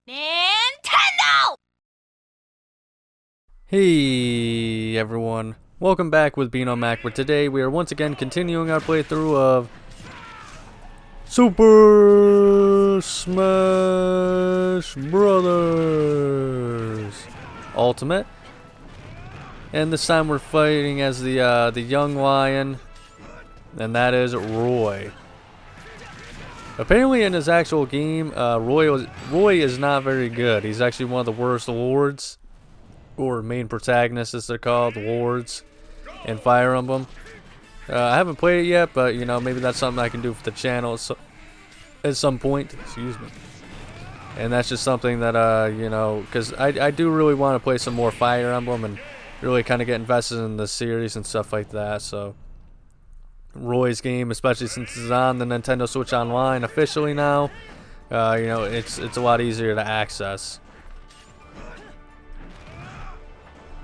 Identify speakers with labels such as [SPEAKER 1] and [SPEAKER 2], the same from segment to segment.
[SPEAKER 1] Nintendo!
[SPEAKER 2] Hey everyone, welcome back with Beano Mac, where today we are once again continuing our playthrough of Super Smash Brothers Ultimate. And this time we're fighting as the young lion, and that is Roy. Apparently in his actual game, Roy is not very good. He's actually one of the worst lords, or main protagonists as they're called, lords, in Fire Emblem. I haven't played it yet, but you know, maybe that's something I can do for the channel at some point. Excuse me. And that's just something that you know, because I do really want to play some more Fire Emblem and really kind of get invested in the series and stuff like that. So Roy's game, especially since it's on the Nintendo Switch Online officially now, you know, it's a lot easier to access.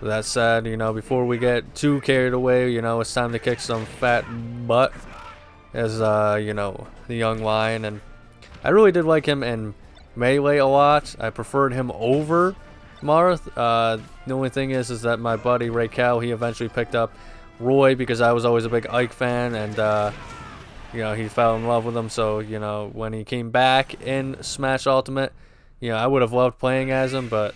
[SPEAKER 2] With that said, you know, before we get too carried away, you know, it's time to kick some fat butt as, you know, the young lion. And I really did like him in Melee a lot. I preferred him over Marth. The only thing is that my buddy Ray Cal, he eventually picked up Roy because I was always a big Ike fan, and, you know, he fell in love with him. So, you know, when he came back in Smash Ultimate, you know, I would have loved playing as him, but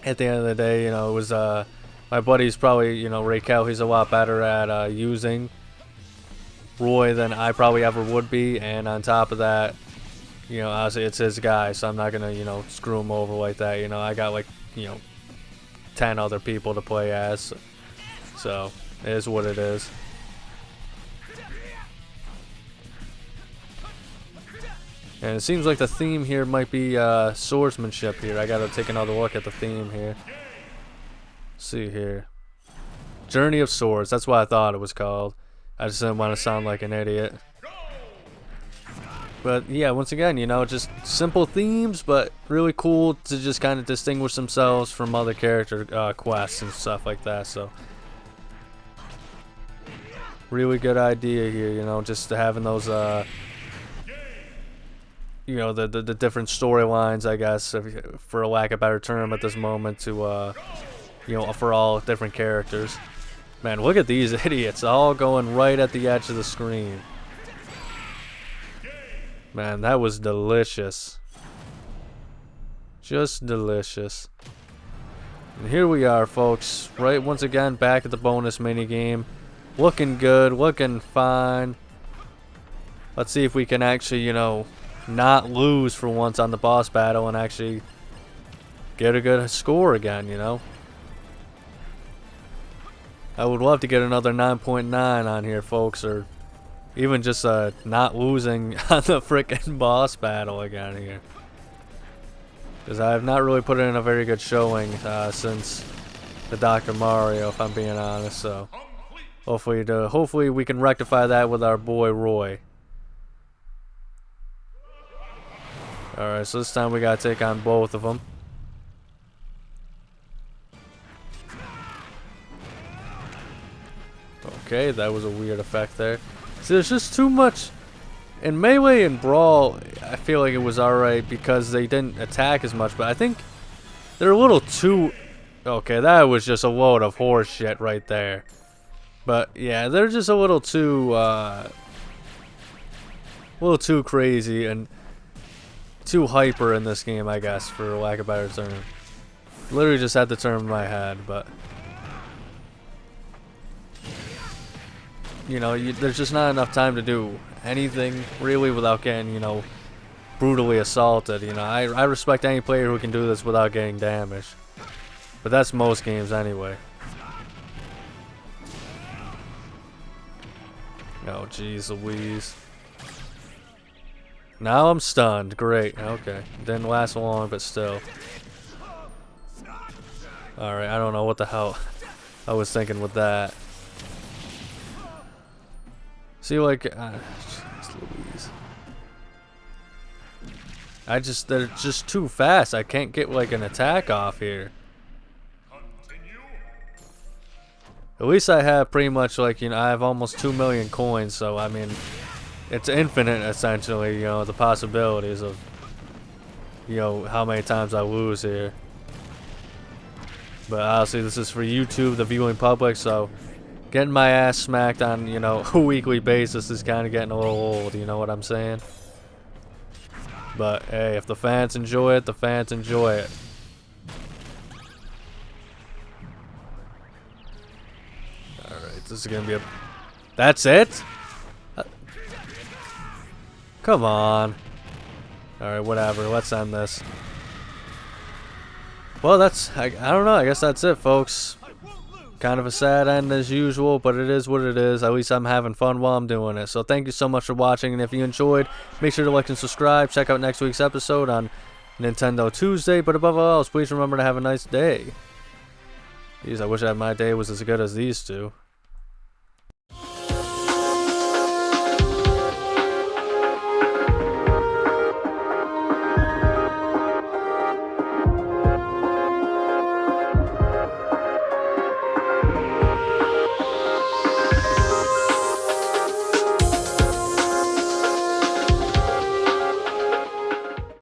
[SPEAKER 2] at the end of the day, you know, it was my buddy's probably, you know, Ray Cal, he's a lot better at using Roy than I probably ever would be, and on top of that, you know, obviously it's his guy, so I'm not gonna, you know, screw him over like that. You know, I got like, you know, 10 other people to play as, so it is what it is. And it seems like the theme here might be swordsmanship here. I gotta take another look at the theme here. Let's see here. Journey of Swords, that's what I thought it was called. I just didn't want to sound like an idiot. But yeah, once again, you know, just simple themes, but really cool to just kind of distinguish themselves from other character quests and stuff like that. So really good idea here, you know, just having those you know, the different storylines, I guess, for a lack of a better term at this moment, to you know, for all different characters. Man, look at these idiots all going right at the edge of the screen. Man, that was delicious. Just delicious. And here we are, folks, right once again back at the bonus minigame. Looking good, looking fine. Let's see if we can actually, you know, not lose for once on the boss battle and actually get a good score again, you know. I would love to get another 9.9 on here, folks, or even just not losing on the frickin' boss battle again here, because I have not really put in a very good showing since the Dr. Mario, if I'm being honest. So hopefully we can rectify that with our boy Roy. Alright, so this time we gotta take on both of them. Okay, that was a weird effect there. See, there's just too much. In Melee and Brawl, I feel like it was alright because they didn't attack as much, but I think they're a little too... Okay, that was just a load of horse shit right there. But yeah, they're just a little too crazy and too hyper in this game, I guess, for lack of a better term. Literally just had the term in my head, but you know, there's just not enough time to do anything really without getting, you know, brutally assaulted. You know, I respect any player who can do this without getting damaged, but that's most games anyway. Oh, jeez Louise. Now I'm stunned. Great. Okay. Didn't last long, but still. Alright, I don't know what the hell I was thinking with that. See, like, Louise. They're just too fast. I can't get, like, an attack off here. At least I have pretty much, like, you know, I have almost 2 million coins, so, I mean, it's infinite, essentially, you know, the possibilities of you know, how many times I lose here. But honestly, this is for YouTube, the viewing public, so getting my ass smacked on, you know, a weekly basis is kind of getting a little old, you know what I'm saying? But hey, if the fans enjoy it, the fans enjoy it. Alright, this is gonna be a... That's it? Come on. Alright, whatever, let's end this. Well, that's... I don't know, I guess that's it, folks. Kind of a sad end as usual, but it is what it is. At least I'm having fun while I'm doing it. So thank you so much for watching, and if you enjoyed, make sure to like and subscribe. Check out next week's episode on Nintendo Tuesday, but above all else, please remember to have a nice day. Jeez, I wish that my day was as good as these two.